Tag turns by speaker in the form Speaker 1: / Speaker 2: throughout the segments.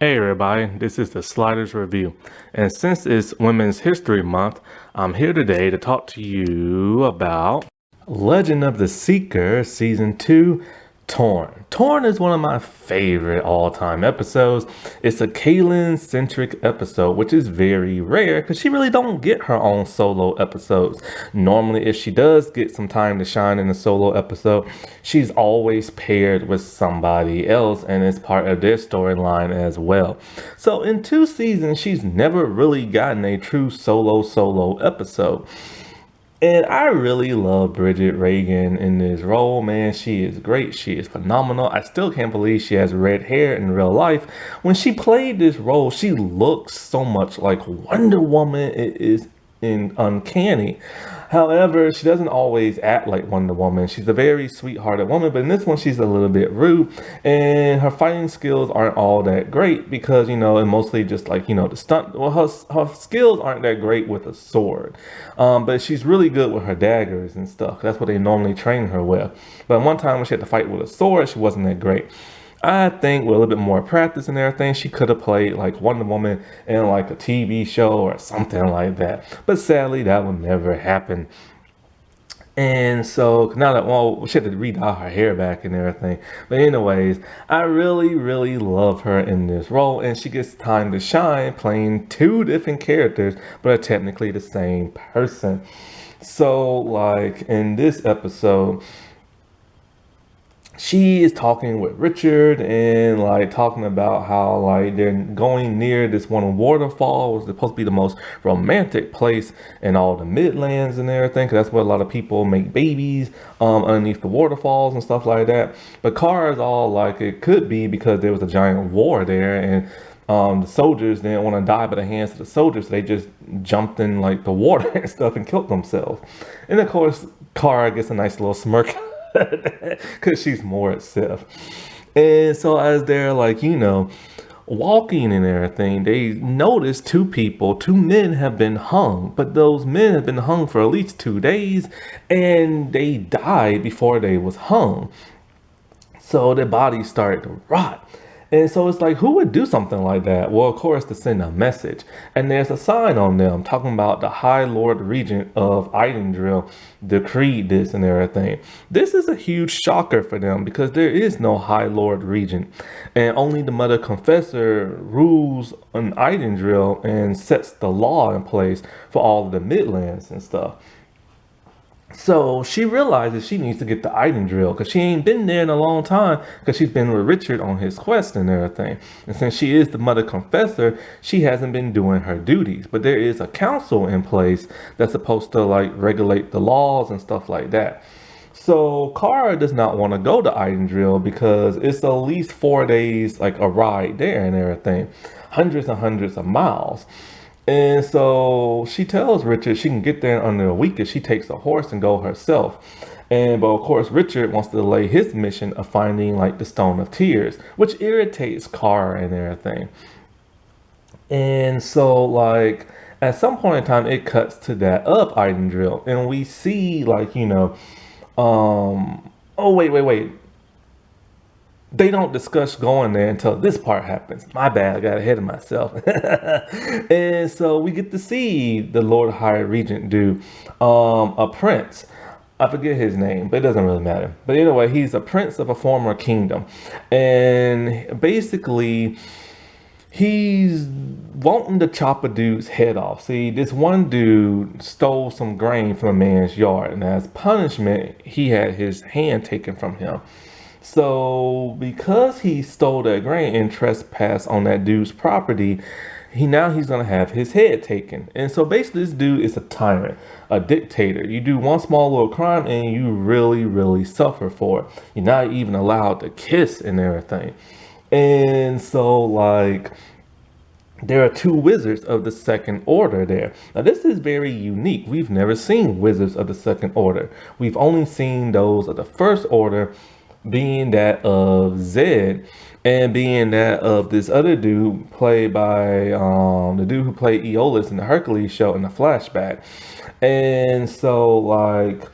Speaker 1: Hey everybody, this is the Sliders Review, and since it's Women's History Month, I'm here today to talk to you about Legend of the Seeker Season 2, Torn. Torn is one of my favorite all-time episodes. It's a Kaylin-centric episode, which is very rare because she really don't get her own solo episodes. Normally, if she does get some time to shine in a solo episode, she's always paired with somebody else and it's part of their storyline as well. So in 2 seasons, she's never really gotten a true solo episode. And I really love Bridget Regan in this role, man. She is great. She is phenomenal. I still can't believe she has red hair in real life. When she played this role, she looks so much like Wonder Woman. It is uncanny. However, she doesn't always act like Wonder Woman. She's a very sweet-hearted woman, but in this one, she's a little bit rude, and her fighting skills aren't all that great because, and mostly just like, the stunt. Well, her skills aren't that great with a sword, but she's really good with her daggers and stuff. That's what they normally train her with. But one time when she had to fight with a sword, she wasn't that great. I think with a little bit more practice and everything, she could have played like Wonder Woman in like a TV show or something like that. But sadly, that would never happen. And so now that, well, she had to redye her hair back and everything. But anyways, I really love her in this role, and she gets time to shine playing two different characters, but are technically the same person. So like in this episode, she is talking with Richard and like talking about how like they're going near this one waterfall, was supposed to be the most romantic place in all the Midlands and everything, because that's where a lot of people make babies underneath the waterfalls and stuff like that. But Kara is all like it could be because there was a giant war there, and the soldiers didn't want to die by the hands of the soldiers, so they just jumped in like the water and stuff and killed themselves. And of course, Kara gets a nice little smirk because she's more itself. And so as they're like, walking and everything, they notice two men have been hung, but those men have been hung for at least 2 days, and they died before they was hung. So their bodies started to rot. And so it's like, who would do something like that? Well, of course, to send a message. And there's a sign on them talking about the High Lord Regent of Idendrill decreed this and everything. This is a huge shocker for them because there is no High Lord Regent. And only the Mother Confessor rules on Idendrill and sets the law in place for all of the Midlands and stuff. So she realizes she needs to get the Idendrill because she ain't been there in a long time because she's been with Richard on his quest and everything. And since she is the Mother Confessor, she hasn't been doing her duties. But there is a council in place that's supposed to like regulate the laws and stuff like that. So Kara does not want to go to Idendrill because it's at least 4 days like a ride there and everything. Hundreds and hundreds of miles. And so she tells Richard she can get there in under a week if she takes a horse and go herself. But of course, Richard wants to delay his mission of finding like the Stone of Tears, which irritates Kara and everything. And so like at some point in time, it cuts to that of Idendrill, and we see like oh wait. They don't discuss going there until this part happens. My bad, I got ahead of myself. And so we get to see the Lord High Regent do a prince. I forget his name, but it doesn't really matter. But anyway, he's a prince of a former kingdom. And basically, he's wanting to chop a dude's head off. See, this one dude stole some grain from a man's yard, and as punishment, he had his hand taken from him. So because he stole that grain and trespassed on that dude's property, he's gonna have his head taken. And so basically this dude is a tyrant, a dictator. You do one small little crime and you really suffer for it. You're not even allowed to kiss and everything. And so like there are two wizards of the Second Order there. Now this is very unique. We've never seen wizards of the Second Order. We've only seen those of the First Order, being that of Zed and being that of this other dude played by the dude who played Aeolus in the Hercules show in the flashback. And so like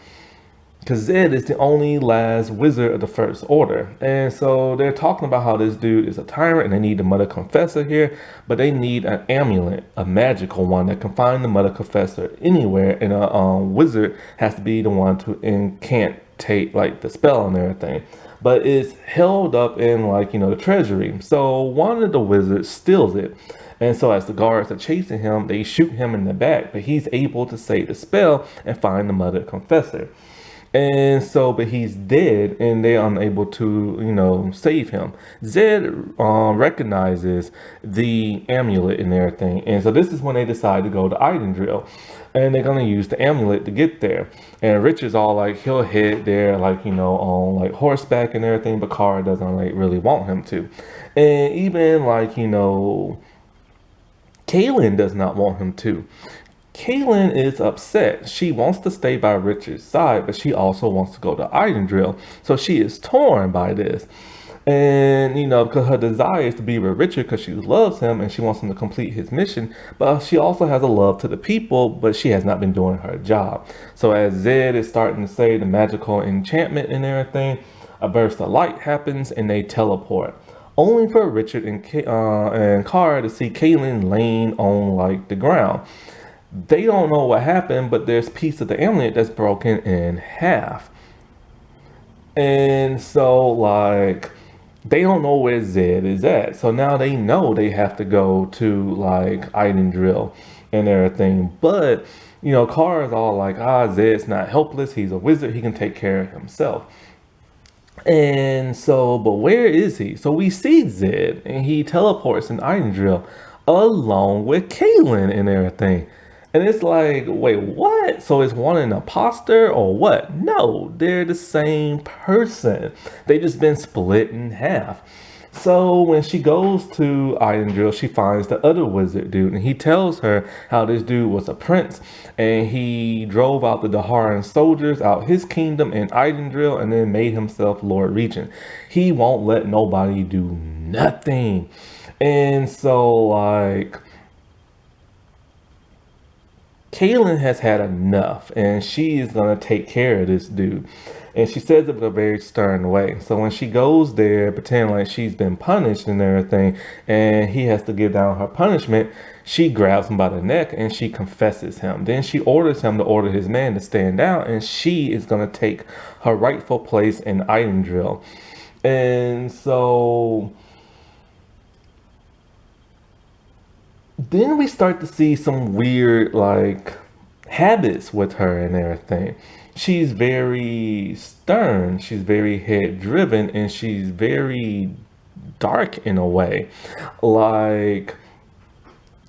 Speaker 1: because Zed is the only last wizard of the First Order. And so they're talking about how this dude is a tyrant and they need the Mother Confessor here, but they need an amulet, a magical one that can find the Mother Confessor anywhere. And a wizard has to be the one to incantate like the spell and everything. But it's held up in like, the treasury. So one of the wizards steals it. And so as the guards are chasing him, they shoot him in the back, but he's able to say the spell and find the Mother Confessor. And so, but he's dead and they're unable to, save him. Zed recognizes the amulet and everything. And so this is when they decide to go to Idendrill. And they're going to use the amulet to get there. And Richard's all like, he'll head there, like, on like horseback and everything, but Kara doesn't like really want him to. And even like, Kaylin does not want him to. Kaylin is upset. She wants to stay by Richard's side, but she also wants to go to Idendrill. So she is torn by this. And, because her desire is to be with Richard because she loves him and she wants him to complete his mission. But she also has a love to the people, but she has not been doing her job. So as Zed is starting to say the magical enchantment and everything, a burst of light happens and they teleport. Only for Richard and Kara to see Kaylin laying on like the ground. They don't know what happened, but there's a piece of the amulet that's broken in half. And so, like, they don't know where Zed is at. So now they know they have to go to, like, Idendrill and everything. But, Kara's all like, Zed's not helpless. He's a wizard. He can take care of himself. And so, but where is he? So we see Zed, and he teleports in Idendrill along with Kaylin and everything. And it's like, wait, what? So is one an imposter or what? No, they're the same person. They just been split in half. So when she goes to Idendrill, she finds the other wizard dude, and he tells her how this dude was a prince, and he drove out the Daharan soldiers out his kingdom in Idendrill, and then made himself Lord Regent. He won't let nobody do nothing. And so, like, Kaylin has had enough, and she is going to take care of this dude. And she says it in a very stern way. So when she goes there, pretending like she's been punished and everything, and he has to give down her punishment, she grabs him by the neck and she confesses him. Then she orders him to order his man to stand down, and she is going to take her rightful place in Idendrill. And so then we start to see some weird, like, habits with her and everything. She's very stern, she's very head driven, and she's very dark in a way. Like,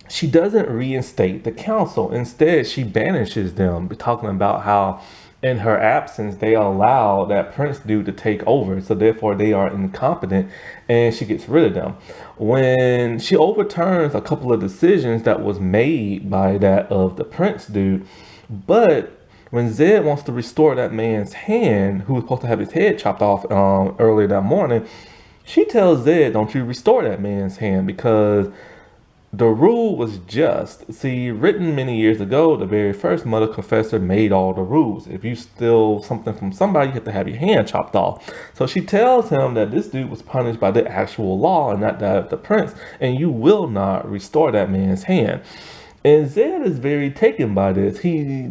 Speaker 1: she doesn't reinstate the council. Instead, she banishes them, talking about how in her absence, they allow that prince dude to take over. So therefore, they are incompetent, and she gets rid of them. When she overturns a couple of decisions that was made by that of the prince dude, but when Zed wants to restore that man's hand, who was supposed to have his head chopped off earlier that morning, she tells Zed, don't you restore that man's hand, because the rule was just. See, written many years ago, the very first Mother Confessor made all the rules. If you steal something from somebody, you have to have your hand chopped off. So she tells him that this dude was punished by the actual law and not that of the prince, and you will not restore that man's hand. And Zed is very taken by this. He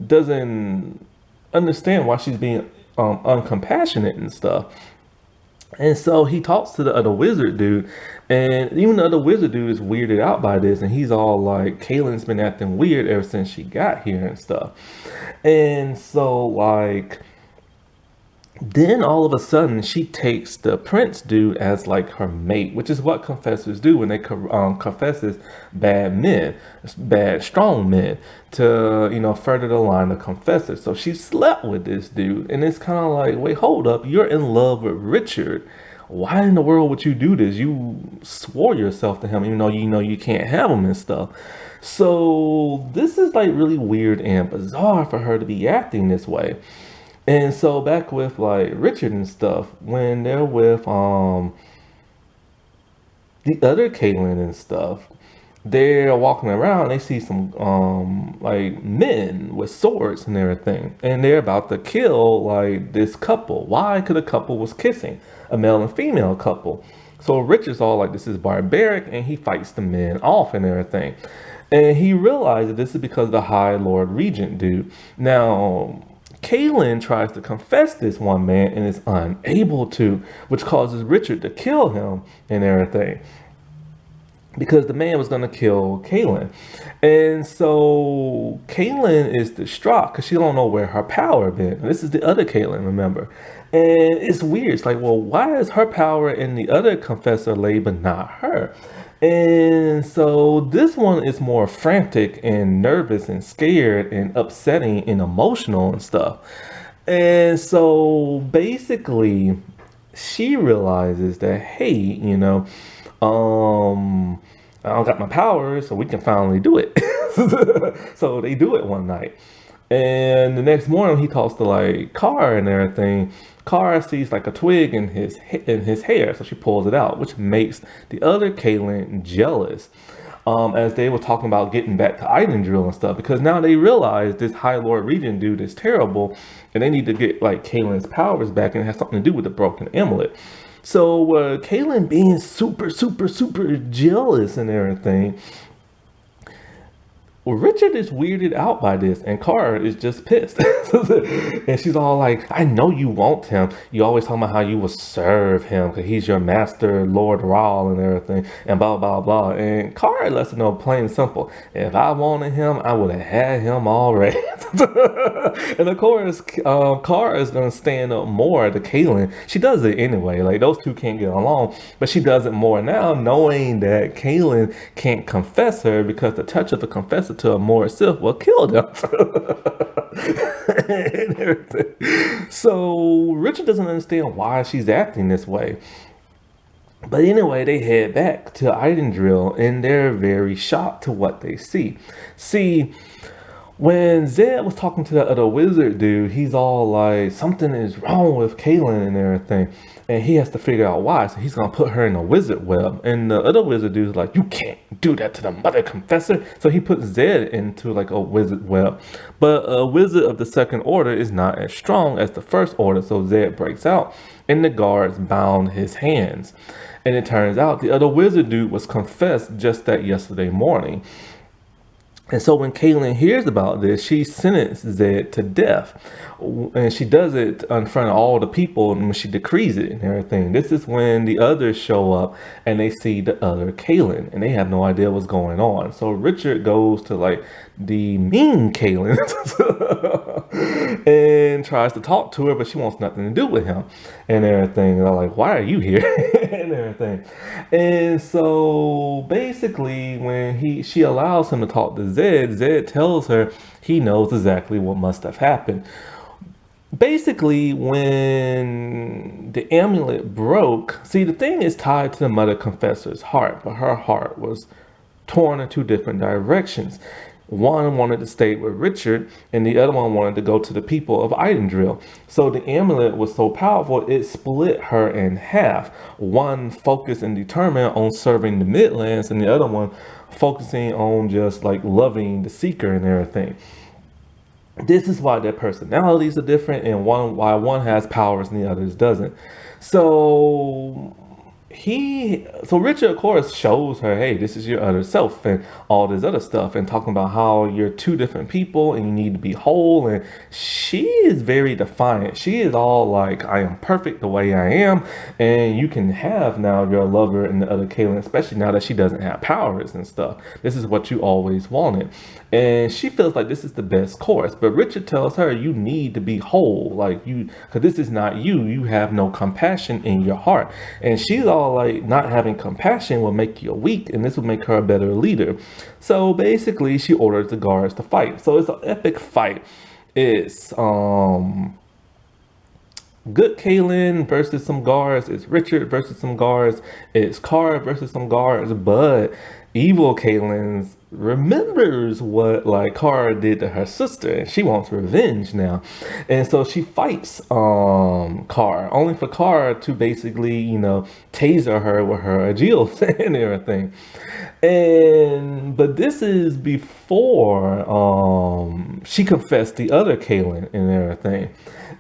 Speaker 1: doesn't understand why she's being uncompassionate and stuff. And so he talks to the other wizard dude, and even the other wizard dude is weirded out by this, and he's all like, Kaylin's been acting weird ever since she got here and stuff. And so, like, then all of a sudden she takes the prince dude as like her mate, which is what confessors do when they confesses bad men, bad strong men, to further the line of confessors. So she slept with this dude, and it's kind of like, wait, hold up, you're in love with Richard. Why in the world would you do this? You swore yourself to him, even though you know you can't have him and stuff. So this is like really weird and bizarre for her to be acting this way. And so back with like Richard and stuff, when they're with the other Caitlyn and stuff, they're walking around, they see some like men with swords and everything, and they're about to kill like this couple. Why? Because the couple was kissing, a male and female couple. So Richard's all like, this is barbaric, and he fights the men off and everything. And he realized that this is because of the High Lord Regent dude. Now, Kaylin tries to confess this one man and is unable to, which causes Richard to kill him and everything, because the man was going to kill Kaylin. And so Kaylin is distraught because she don't know where her power been. And this is the other Kaylin, remember. And it's weird. It's like, well, why is her power in the other confessor lay but not her? And so this one is more frantic and nervous and scared and upsetting and emotional and stuff. And so basically she realizes that, hey, I don't got my powers, so we can finally do it. So they do it one night. And the next morning he talks to like Car and everything. Car sees like a twig in his hair, so she pulls it out, which makes the other Kaylin jealous. As they were talking about getting back to Idendrill and stuff, because now they realize this High Lord Regent dude is terrible, and they need to get like Kaylin's powers back, and it has something to do with the broken amulet. So Kaylin being super, super, super jealous and everything, well, Richard is weirded out by this, and Cara is just pissed. And she's all like, I know you want him. You always talking about how you will serve him because he's your master, Lord Rawl, and everything, and blah, blah, blah. And Cara lets her know plain and simple, if I wanted him, I would have had him already. And of course, Cara is going to stand up more to Kaylin. She does it anyway. Like, those two can't get along, but she does it more now, knowing that Kaylin can't confess her because the touch of a confessor to a more self will kill them. And everything. So Richard doesn't understand why she's acting this way. But anyway, they head back to Idendrill, and they're very shocked to what they see. See, when Zed was talking to the other wizard dude, he's all like, something is wrong with Kaylin and everything. And he has to figure out why. So he's going to put her in a wizard web. And the other wizard dude's like, you can't do that to the mother confessor. So he puts Zed into like a wizard web. But a wizard of the second order is not as strong as the first order. So Zed breaks out, and the guards bound his hands. And it turns out the other wizard dude was confessed just that yesterday morning. And so when Kaylin hears about this, she sentences Zed to death. And she does it in front of all the people, and when she decrees it and everything. This is when the others show up and they see the other Kaylin, and they have no idea what's going on. So Richard goes to like the mean Kaylin and tries to talk to her, but she wants nothing to do with him and everything. And I'm like, why are you here? And everything. And so basically when she allows him to talk to Zed, Zed tells her he knows exactly what must have happened. Basically, when the amulet broke, see, the thing is tied to the mother confessor's heart, but her heart was torn in two different directions. One wanted to stay with Richard, and the other one wanted to go to the people of Idendrill. So the amulet was so powerful, it split her in half. One focused and determined on serving the Midlands, and the other one focusing on just like loving the Seeker and everything. This is why their personalities are different, and why one has powers and the others doesn't. So Richard, of course, shows her, hey, this is your other self and all this other stuff, and talking about how you're two different people and you need to be whole. And she is very defiant. She is all like, I am perfect the way I am, and you can have now your lover and the other Kaylin, especially now that she doesn't have powers and stuff. This is what you always wanted. And she feels like this is the best course. But Richard tells her, you need to be whole, like because this is not you. You have no compassion in your heart. And she's all like, not having compassion will make you weak, and this will make her a better leader. So basically, she orders the guards to fight. So it's an epic fight. It's good Kaylin versus some guards. It's Richard versus some guards. It's Cara versus some guards. But evil Kaylin's remembers what like Kara did to her sister, and she wants revenge now. And so she fights Kara, only for Kara to basically, taser her with her Agils and everything. And but this is before she confessed the other Kaylin and everything.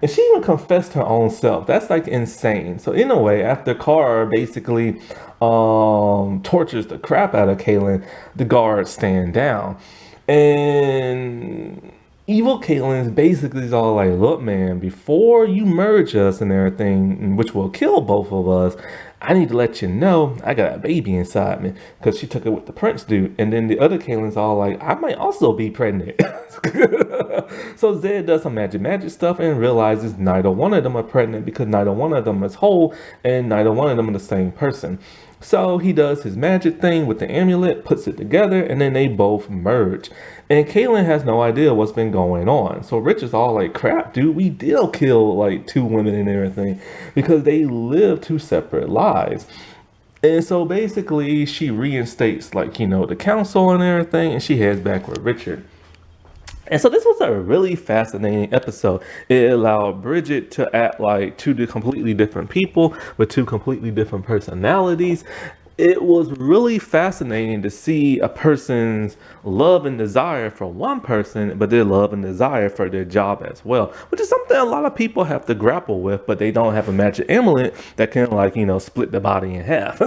Speaker 1: And she even confessed her own self. That's like insane. So in a way, after Carr basically tortures the crap out of Kaylin, the guards stand down. And evil Caitlyn's basically is all like, look, man, before you merge us and everything, which will kill both of us, I need to let you know I got a baby inside me, because she took it with the prince dude. And then the other Caitlyn's all like, I might also be pregnant. So Zed does some magic stuff and realizes neither one of them are pregnant, because neither one of them is whole and neither one of them are the same person. So he does his magic thing with the amulet, puts it together, and then they both merge. And Caitlyn has no idea what's been going on. So Rich is all like, crap, dude, we did kill like 2 women and everything, because they live 2 separate lives. And so basically she reinstates like, the council and everything, and she heads back with Richard. And so this was a really fascinating episode. It allowed Bridget to act like 2 completely different people with 2 completely different personalities. It was really fascinating to see a person's love and desire for one person, but their love and desire for their job as well, which is something a lot of people have to grapple with, but they don't have a magic amulet that can like, split the body in half.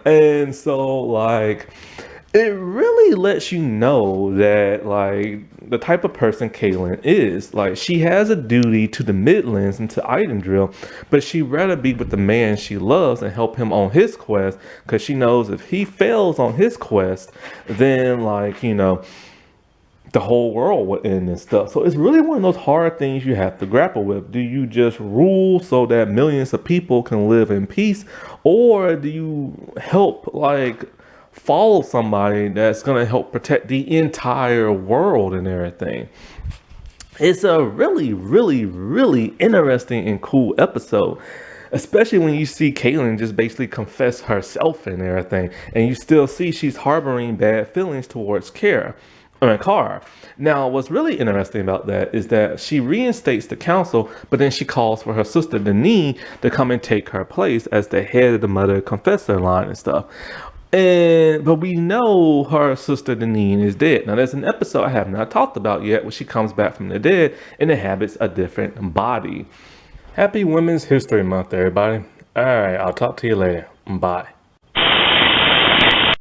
Speaker 1: And so like, it really lets you know that like the type of person Kaylin is. Like, she has a duty to the Midlands and to Idendrill, but she'd rather be with the man she loves and help him on his quest, because she knows if he fails on his quest, then like, the whole world will end and stuff. So it's really one of those hard things you have to grapple with. Do you just rule so that millions of people can live in peace, or do you help like follow somebody that's going to help protect the entire world and everything? It's a really, really, really interesting and cool episode, especially when you see Kaylin just basically confess herself and everything, and you still see she's harboring bad feelings towards Kara. Now, what's really interesting about that is that she reinstates the council, but then she calls for her sister Denise to come and take her place as the head of the Mother Confessor line and stuff. But we know her sister Deneen is dead. Now, there's an episode I have not talked about yet where she comes back from the dead and inhabits a different body. Happy Women's History Month, everybody. All right, I'll talk to you later. Bye.